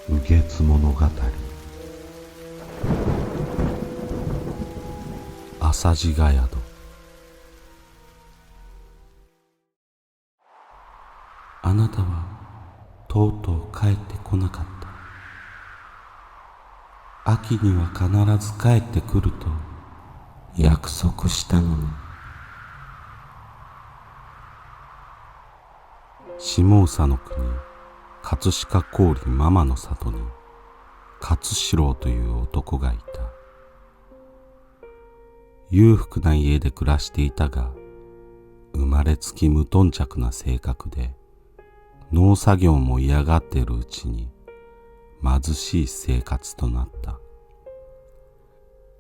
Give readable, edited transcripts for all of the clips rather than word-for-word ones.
雨月物語。朝地が宿。あなたはとうとう帰ってこなかった。秋には必ず帰ってくると約束したのに。下総の国葛飾郡ママの里に勝四郎という男がいた。裕福な家で暮らしていたが、生まれつき無頓着な性格で農作業も嫌がっているうちに貧しい生活となった。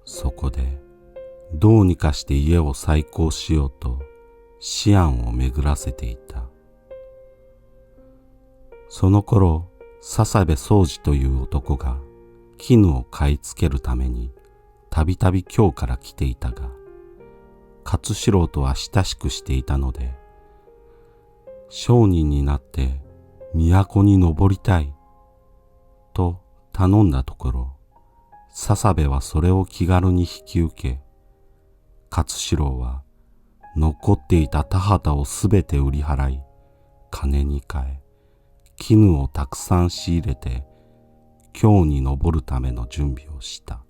そこでどうにかして家を再興しようと思案を巡らせていた。その頃、笹部宗次という男が絹を買い付けるためにたびたび京から来ていたが、勝四郎とは親しくしていたので、商人になって都に登りたいと頼んだところ、笹部はそれを気軽に引き受け、勝四郎は残っていた田畑をすべて売り払い、金に換え、絹をたくさん仕入れて京に登るための準備をした。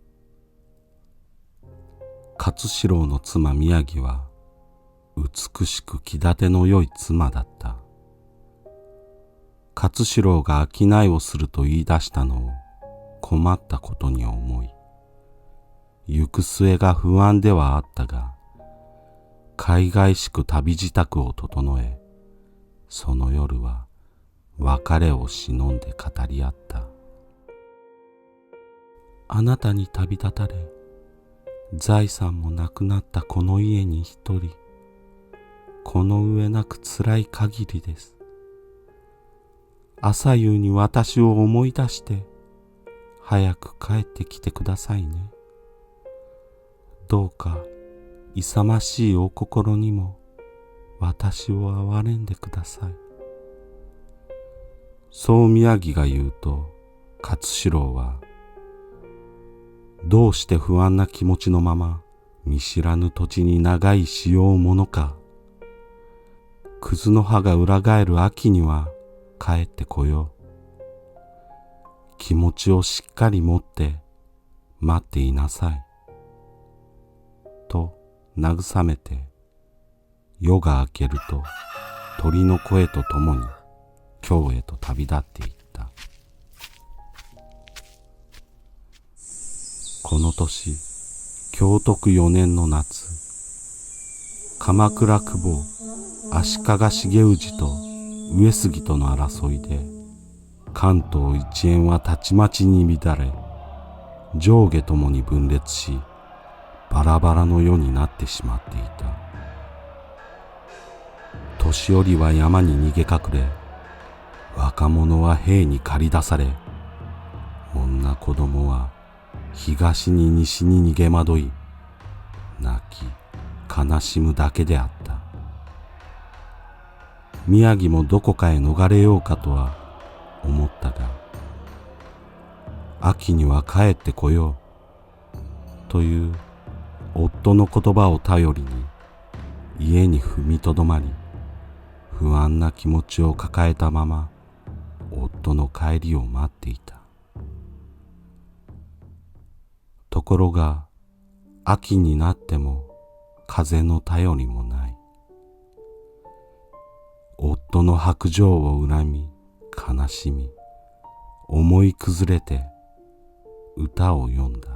勝四郎の妻宮城は美しく気立ての良い妻だった。勝四郎が商いをすると言い出したのを困ったことに思い、行く末が不安ではあったが、海外しく旅支度を整え、その夜は別れを忍んで語り合った。あなたに旅立たれ、財産もなくなったこの家に一人、この上なく辛い限りです。朝夕に私を思い出して、早く帰ってきてくださいね。どうか、勇ましいお心にも、私を憐れんでください。そう宮城が言うと、勝四郎は、どうして不安な気持ちのまま、見知らぬ土地に長いしようものか。葛の葉が裏返る秋には帰ってこよう。気持ちをしっかり持って待っていなさい。と慰めて、夜が明けると鳥の声とともに京へと旅立っていった。この年、享徳4年の夏、鎌倉久保、足利重氏と上杉との争いで、関東一円はたちまちに乱れ、上下ともに分裂し、バラバラの世になってしまっていた。年寄りは山に逃げ隠れ、若者は兵に駆り出され、女子供は東に西に逃げ惑い、泣き悲しむだけであった。宮城もどこかへ逃れようかとは思ったが、秋には帰ってこようという夫の言葉を頼りに家に踏みとどまり、不安な気持ちを抱えたまま夫の帰りを待っていた。ところが秋になっても風の頼りもない。夫の白状を恨み悲しみ、思い崩れて歌を詠んだ。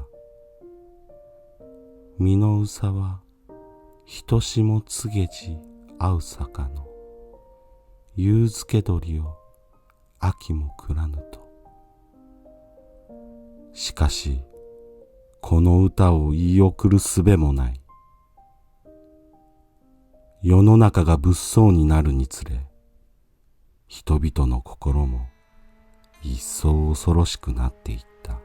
身のうさは人しも告げじ会う坂の、夕付け鳥を秋もくらぬと。しかしこの歌を言い送る術もない。世の中が物騒になるにつれ、人々の心も一層恐ろしくなっていった。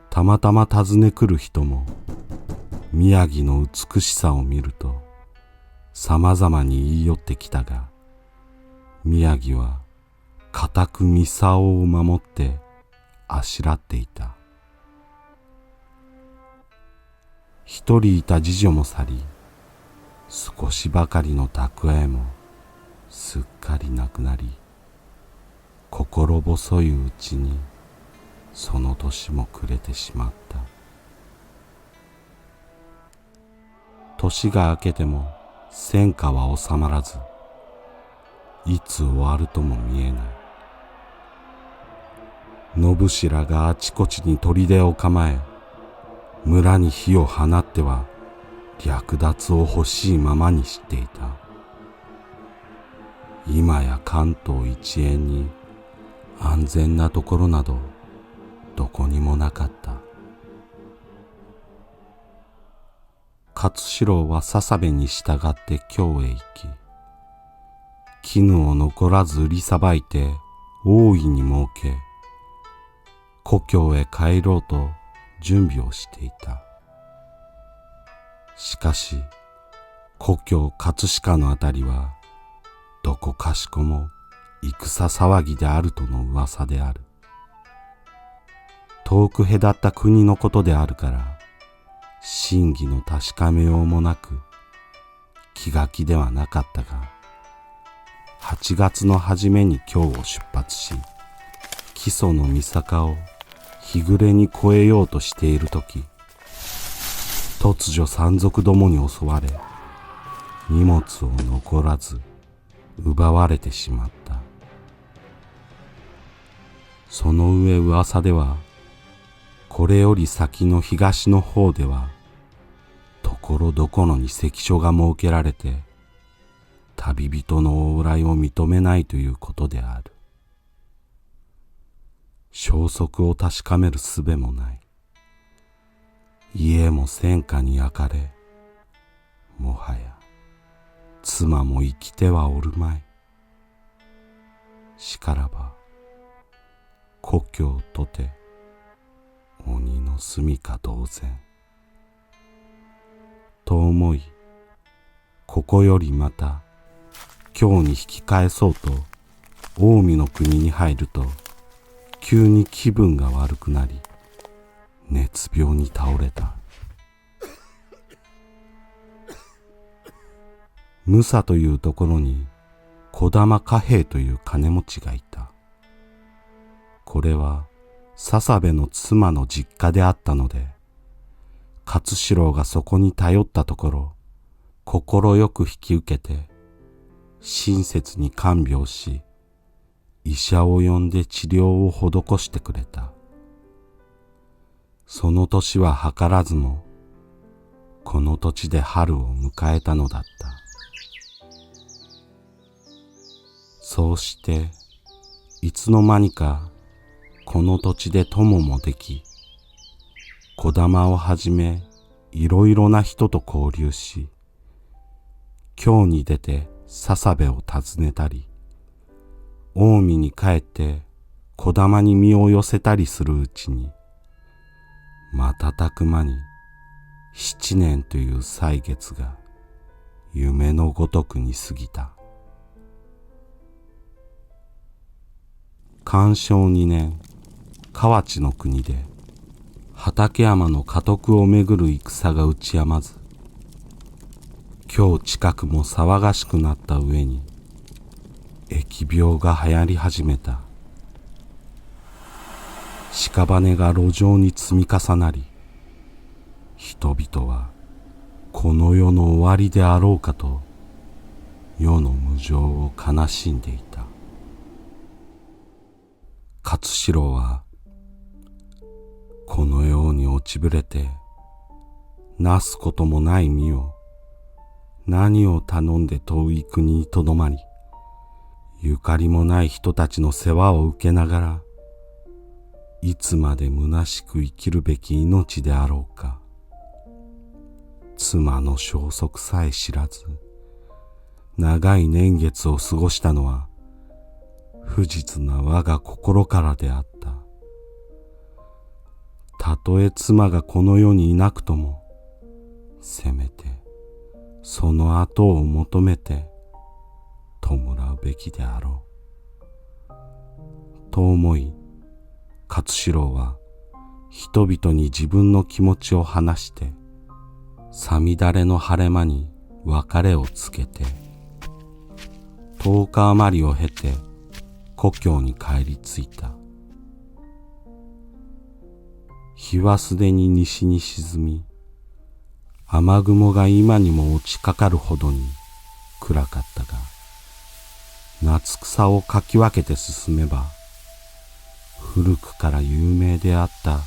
たまたま訪ね来る人も宮城の美しさを見るとさまざまに言い寄ってきたが、宮城は固くミサオを守ってあしらっていた。一人いた次女も去り、少しばかりの蓄えもすっかりなくなり、心細いうちにその年も暮れてしまった。年が明けても戦火は収まらず、いつ終わるとも見えない。野武があちこちに砦を構え、村に火を放っては略奪を欲しいままにしていた。今や関東一円に安全なところなどどこにもなかった。勝四郎は笹部に従って京へ行き、絹を残らず売りさばいて大いに儲け、故郷へ帰ろうと準備をしていた。しかし故郷葛飾のあたりはどこかしこも戦騒ぎであるとの噂である。遠く隔った国のことであるから真偽の確かめようもなく気が気ではなかったが、8月の初めに京を出発し、木曽の三坂を日暮れに越えようとしているとき、突如山賊どもに襲われ、荷物を残らず奪われてしまった。その上噂では、これより先の東の方では、ところどころに関所が設けられて、旅人の往来を認めないということである。消息を確かめる術もない。家も戦火に焼かれ、もはや妻も生きてはおるまい。しからば故郷とて鬼の住みか同然と思い、ここよりまた京に引き返そうと近江の国に入ると、急に気分が悪くなり熱病に倒れた。武蔵というところに児玉貨幣という金持ちがいた。これは笹部の妻の実家であったので、勝四郎がそこに頼ったところ、心よく引き受けて親切に看病し、医者を呼んで治療を施してくれた。その年は計らずもこの土地で春を迎えたのだった。そうしていつの間にかこの土地で友もでき、児玉をはじめいろいろな人と交流し、京に出て笹部を訪ねたり、近江に帰って児玉に身を寄せたりするうちに、瞬く間に7年という歳月が夢のごとくに過ぎた。寛承2年、河内の国で畠山の家督をめぐる戦が打ち止まず、京近くも騒がしくなった上に疫病が流行り始めた。屍が路上に積み重なり、人々はこの世の終わりであろうかと世の無常を悲しんでいた。勝四郎はこのように落ちぶれてなすこともない身を何を頼んで遠い国にとどまり、ゆかりもない人たちの世話を受けながら、いつまで虚しく生きるべき命であろうか。妻の消息さえ知らず、長い年月を過ごしたのは不実な我が心からであった。たとえ妻がこの世にいなくとも、せめてその後を求めて弔うべきであろう。と思い、勝四郎は人々に自分の気持ちを話して、さみだれの晴れ間に別れをつけて、10日余りを経て故郷に帰り着いた。日はすでに西に沈み、雨雲が今にも落ちかかるほどに暗かったが、夏草をかき分けて進めば、古くから有名であった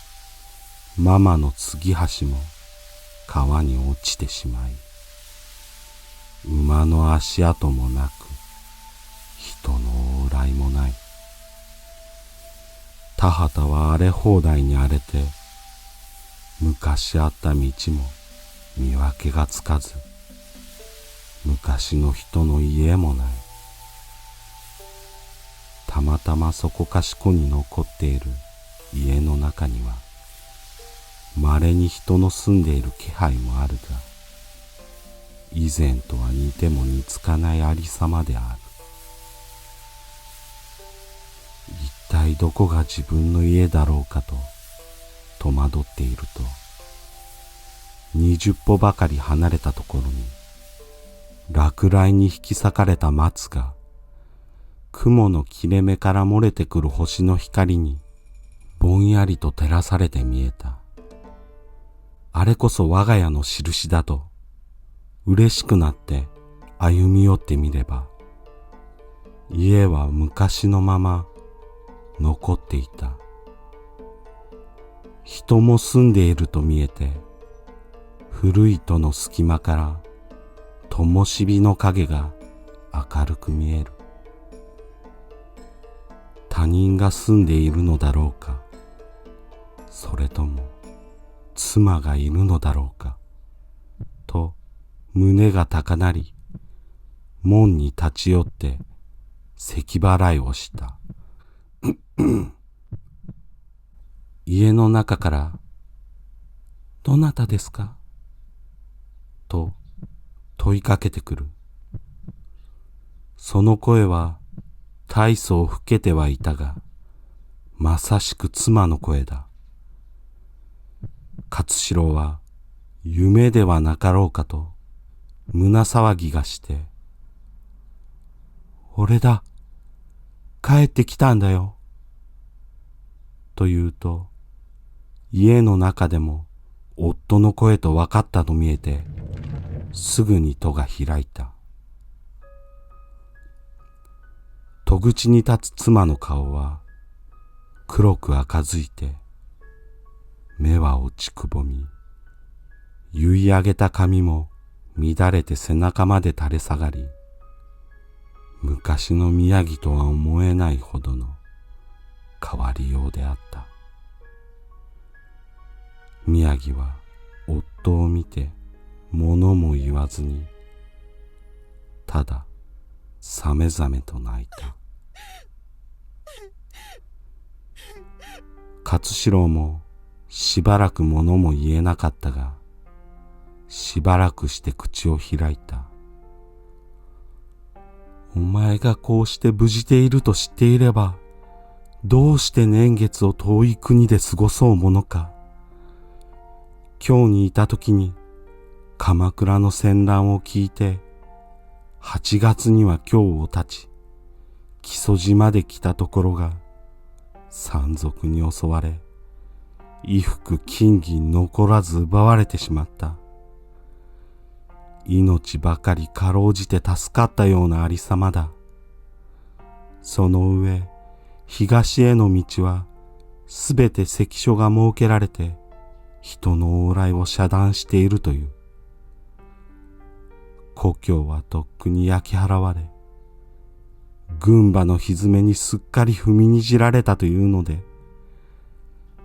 ママの継ぎ橋も川に落ちてしまい、馬の足跡もなく、人の往来もない。田畑は荒れ放題に荒れて、昔あった道も見分けがつかず、昔の人の家もない。たまたまそこかしこに残っている家の中には、稀に人の住んでいる気配もあるが、以前とは似ても似つかないありさまである。一体どこが自分の家だろうかと戸惑っていると、20歩ばかり離れたところに、落雷に引き裂かれた松が、雲の切れ目から漏れてくる星の光にぼんやりと照らされて見えた。あれこそ我が家の印だと嬉しくなって歩み寄ってみれば、家は昔のまま残っていた。人も住んでいると見えて、古い戸の隙間から灯火の影が明るく見える。他人が住んでいるのだろうか、それとも妻がいるのだろうか、と胸が高鳴り、門に立ち寄って咳払いをした。家の中から「どなたですか?」と問いかけてくる。その声は大層老けてはいたが、まさしく妻の声だ。勝四郎は夢ではなかろうかと胸騒ぎがして、俺だ、帰ってきたんだよ、と言うと、家の中でも夫の声と分かったと見えて、すぐに戸が開いた。戸口に立つ妻の顔は黒く赤づいて、目は落ちくぼみ、結い上げた髪も乱れて背中まで垂れ下がり、昔の宮城とは思えないほどの変わりようであった。宮城は夫を見て物も言わずに、たださめざめと泣いた。勝四郎もしばらく物も言えなかったが、しばらくして口を開いた。お前がこうして無事でいると知っていれば、どうして年月を遠い国で過ごそうものか。京にいた時に鎌倉の戦乱を聞いて、8月には京を立ち、木曽路まで来たところが、山賊に襲われ、衣服金銀残らず奪われてしまった。命ばかりかろうじて助かったようなありさまだ。その上、東への道はすべて関所が設けられて、人の往来を遮断しているという。故郷はとっくに焼き払われ、軍馬のひづめにすっかり踏みにじられたというので、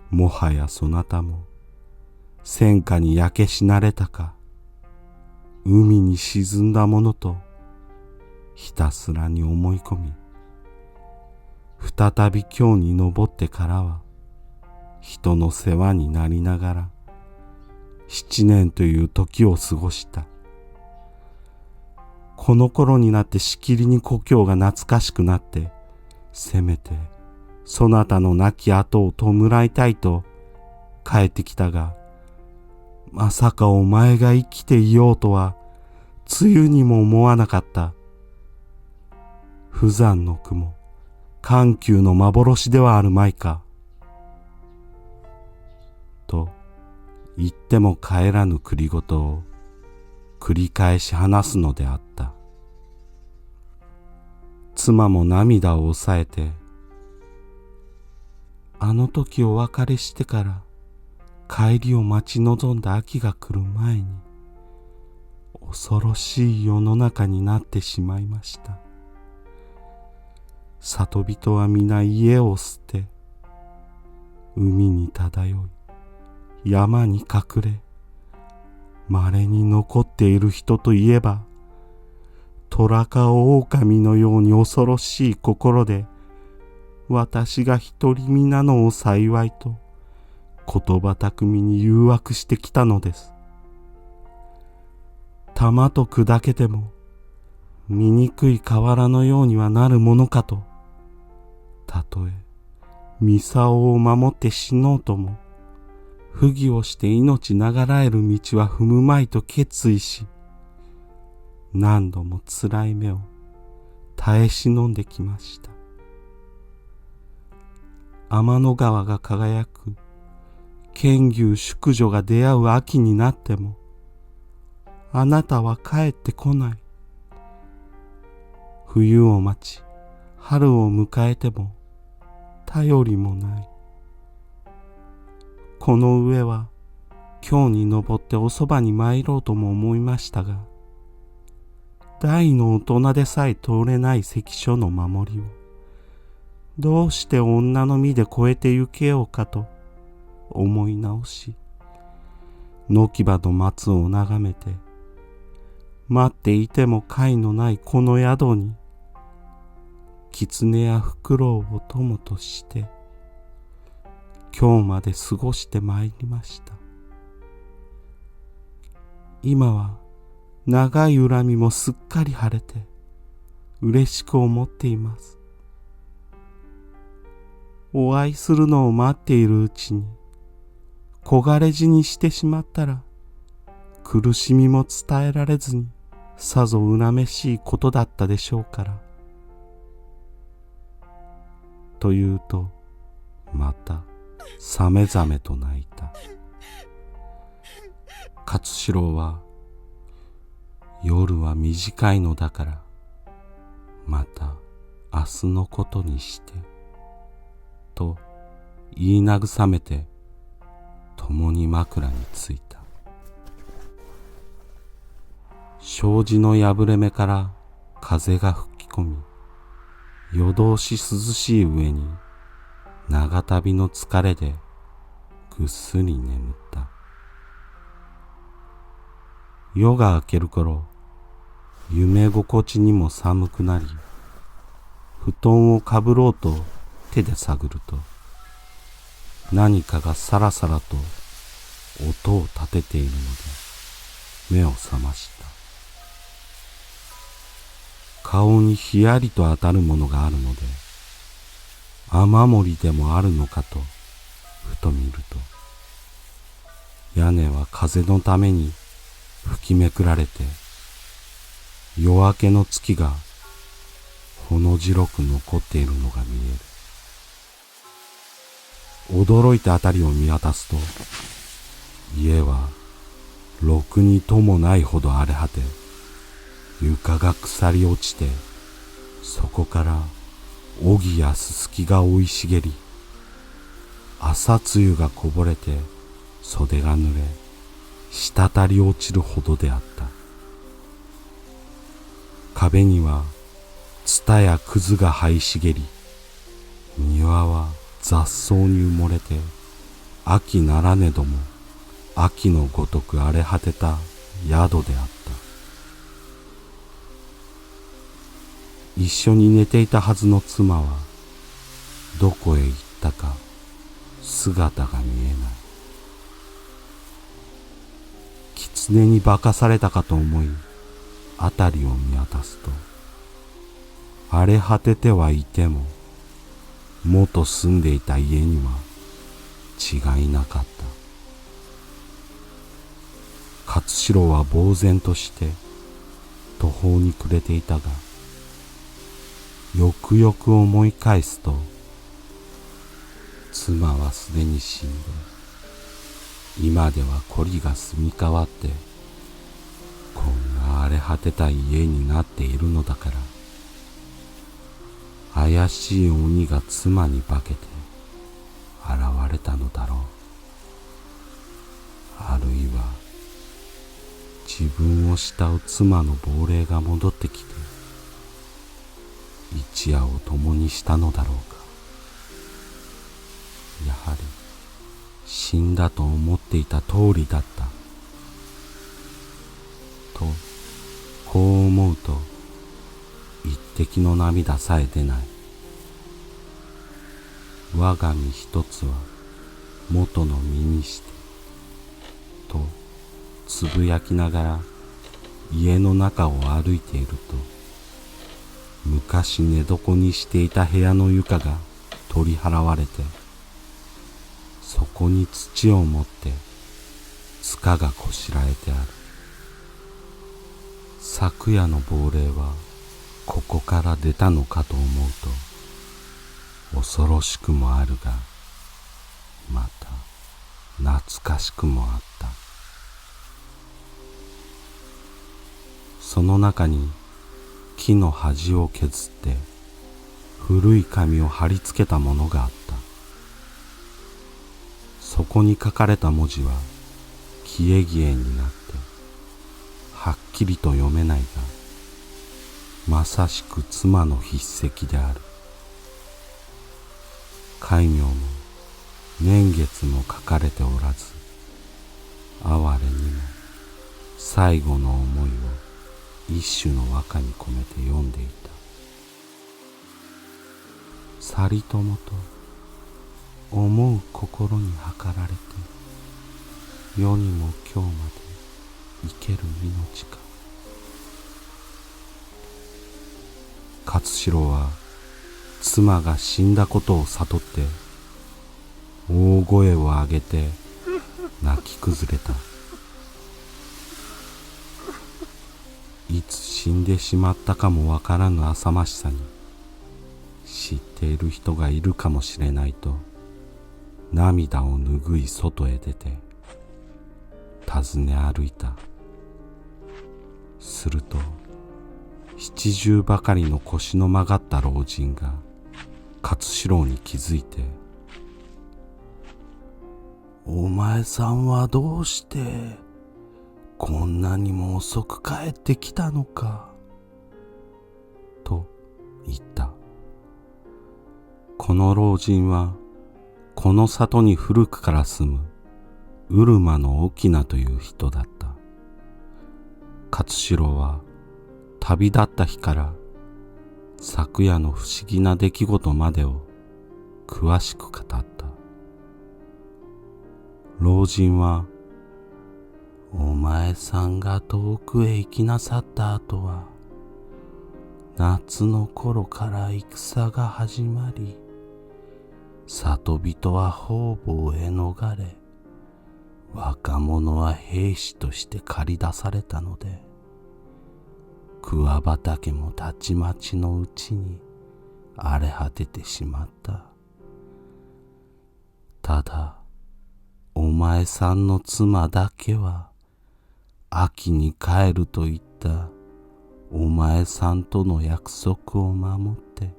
もはやそなたも戦火に焼け死なれたか、海に沈んだものとひたすらに思い込み、再び京に登ってからは人の世話になりながら7年という時を過ごした。この頃になってしきりに故郷が懐かしくなって、せめてそなたの亡き後を弔いたいと帰ってきたが、まさかお前が生きていようとはつゆにも思わなかった。不山の雲、緩急の幻ではあるまいか。と言っても帰らぬ繰りごとを繰り返し話すのであった。妻も涙を抑えて、あの時お別れしてから帰りを待ち望んだ秋が来る前に恐ろしい世の中になってしまいました。里人は皆家を捨て、海に漂い、山に隠れ、稀に残っている人といえば、虎か狼のように恐ろしい心で、私が一人身なのを幸いと、言葉巧みに誘惑してきたのです。玉と砕けても、醜い瓦のようにはなるものかと、たとえ、ミサオを守って死のうとも、不義をして命長らえる道は踏むまいと決意し、何度も辛い目を耐え忍んできました。天の川が輝く剣牛淑女が出会う秋になっても、あなたは帰ってこない。冬を待ち、春を迎えても、頼りもない。この上は、今日に登っておそばに参ろうとも思いましたが、大の大人でさえ通れない関所の守りを、どうして女の身で越えて行けようかと思い直し、軒場の松を眺めて、待っていても甲斐のないこの宿に、狐やフクロウを友として、今日まで過ごしてまいりました。今は長い恨みもすっかり晴れて、嬉しく思っています。お会いするのを待っているうちに、焦がれ死にしてしまったら、苦しみも伝えられずに、さぞうなめしいことだったでしょうから。というと、また、さめざめと泣いた。勝四郎は、夜は短いのだから、また明日のことにして、と言い慰めて、共に枕についた。障子の破れ目から風が吹き込み、夜通し涼しい上に、長旅の疲れでぐっすり眠った。夜が明ける頃、夢心地にも寒くなり、布団をかぶろうと手で探ると、何かがさらさらと音を立てているので目を覚ました。顔にひやりと当たるものがあるので、雨漏りでもあるのかとふと見ると、屋根は風のために吹きめくられて、夜明けの月がほの白く残っているのが見える。驚いてあたりを見渡すと、家はろくにともないほど荒れ果て、床が腐り落ちて、そこから荻やすすきが生い茂り、朝露がこぼれて袖が濡れ、滴り落ちるほどであった。壁にはツタやクズが生い茂り、庭は雑草に埋もれて、秋ならねども秋のごとく荒れ果てた宿であった。一緒に寝ていたはずの妻はどこへ行ったか姿が見えない。狐に化かされたかと思い、辺りを見渡すと、荒れ果ててはいても元住んでいた家には違いなかった。勝四郎は呆然として途方に暮れていたが、よくよく思い返すと、妻はすでに死んで、今では孤児が住み替わって、こんな荒れ果てた家になっているのだから、怪しい鬼が妻に化けて現れたのだろう。あるいは自分を慕う妻の亡霊が戻ってきて一夜を共にしたのだろうか。やはり死んだと思っていた通りだったと、こう思うと一滴の涙さえ出ない。我が身一つは元の身にしてとつぶやきながら家の中を歩いていると、昔寝床にしていた部屋の床が取り払われて、そこに土を持って塚がこしらえてある。昨夜の亡霊はここから出たのかと思うと恐ろしくもあるが、また懐かしくもあった。その中に木の端を削って古い紙を貼り付けたものがあった。そこに書かれた文字は消え消えになってはっきりと読めないが、まさしく妻の筆跡である。戒名も年月も書かれておらず、哀れにも最後の思いを一種の和歌に込めて読んでいた。さりともと思う心に計られて、世にも今日まで生ける命か。勝四郎は妻が死んだことを悟って大声を上げて泣き崩れた。いつ死んでしまったかもわからぬ浅ましさに知っている人がいるかもしれないと、涙を拭い外へ出て尋ね歩いた。すると七十ばかりの腰の曲がった老人が勝四郎に気づいて、お前さんはどうしてこんなにも遅く帰ってきたのかと言った。この老人はこの里に古くから住む入間の翁という人だった。勝四郎は旅立った日から昨夜の不思議な出来事までを詳しく語った。老人は、お前さんが遠くへ行きなさった後は、夏の頃から戦が始まり、里人は方々へ逃れ、若者は兵士として駆り出されたので、桑畑もたちまちのうちに荒れ果ててしまった。ただ、お前さんの妻だけは、秋に帰ると言ったお前さんとの約束を守って、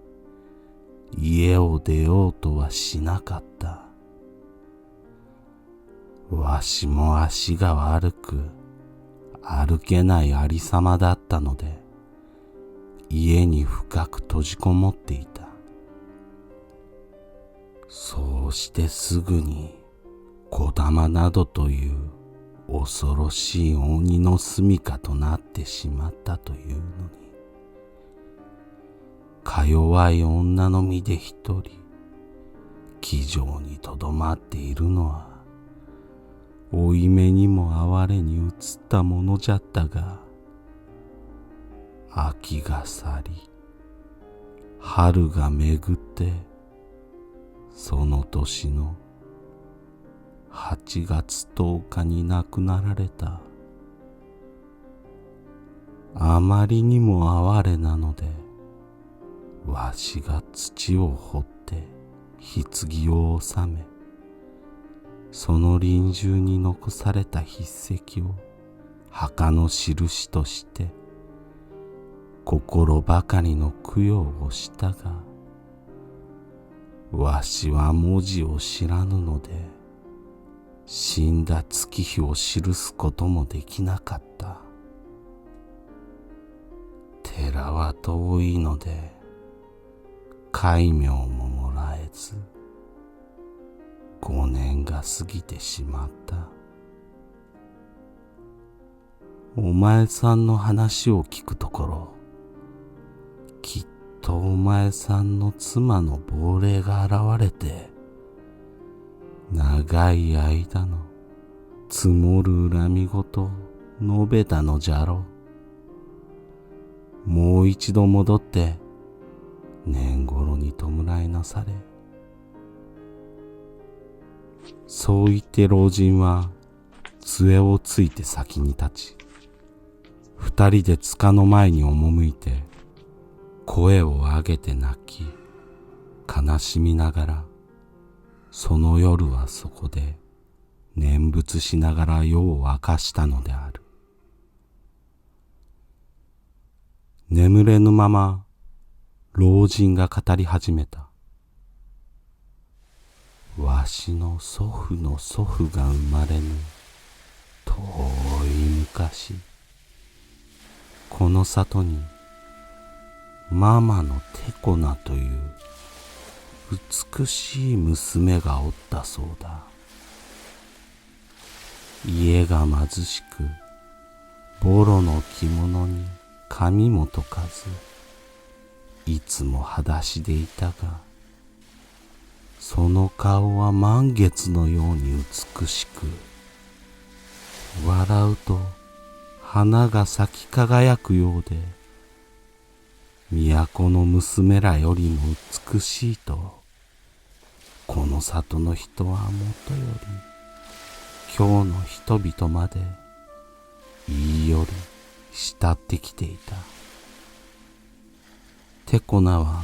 家を出ようとはしなかった。わしも足が悪く、歩けないありさまだったので、家に深く閉じこもっていた。そうしてすぐに、小玉などという恐ろしい鬼の住処となってしまったというのに、か弱い女の身で一人、気丈にとどまっているのは、負い目にも哀れに映ったものじゃったが、秋が去り、春が巡ってその年の8月10日に亡くなられた。あまりにも哀れなので、わしが土を掘って棺を納め、その臨終に残された筆跡を墓の印として心ばかりの供養をしたが、わしは文字を知らぬので、死んだ月日を記すこともできなかった。寺は遠いので、戒名ももらえず、5年が過ぎてしまった。お前さんの話を聞くところ、きっとお前さんの妻の亡霊が現れて、長い間の積もる恨みごと述べたのじゃろう。もう一度戻って年頃に弔いなされ。そう言って老人は杖をついて先に立ち、二人で塚の前に赴いて声を上げて泣き、悲しみながらその夜はそこで念仏しながら夜を明かしたのである。眠れぬまま老人が語り始めた。わしの祖父の祖父が生まれぬ遠い昔、この里にママのテコナという美しい娘がおったそうだ。家が貧しく、ボロの着物に髪も解かず、いつも裸足でいたが、その顔は満月のように美しく、笑うと花が咲き輝くようで、都の娘らよりも美しいと、この里の人はもとより、今日の人々まで言いより慕ってきていた。テコナは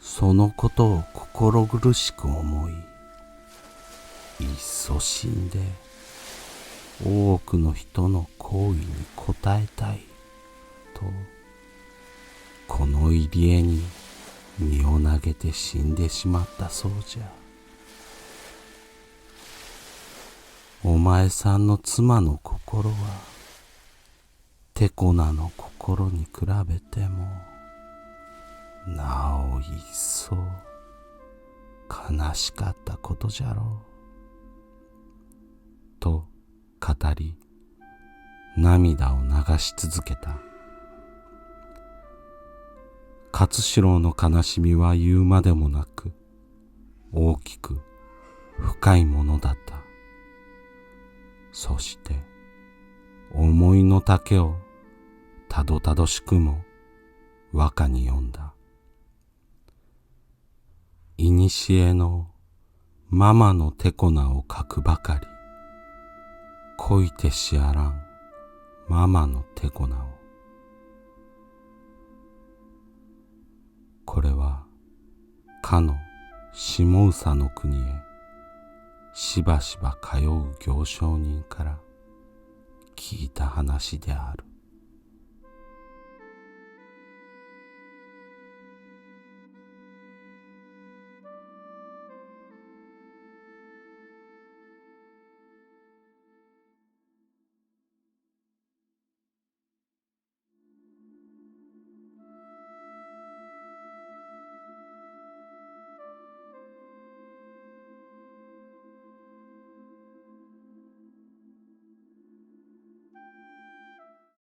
そのことを心苦しく思い、いっそ死んで多くの人の好意に応えたいと、この入り江に身を投げて死んでしまったそうじゃ。お前さんの妻の心はテコナの心に比べてもなお一層悲しかったことじゃろうと語り、涙を流し続けた。勝四郎の悲しみは言うまでもなく、大きく深いものだった。そして思いの丈をたどたどしくも和歌に詠んだ。いにしえのママのテコナを書くばかり、恋てしあらんママのテコナを。これはかの下宇佐の国へしばしば通う行商人から聞いた話である。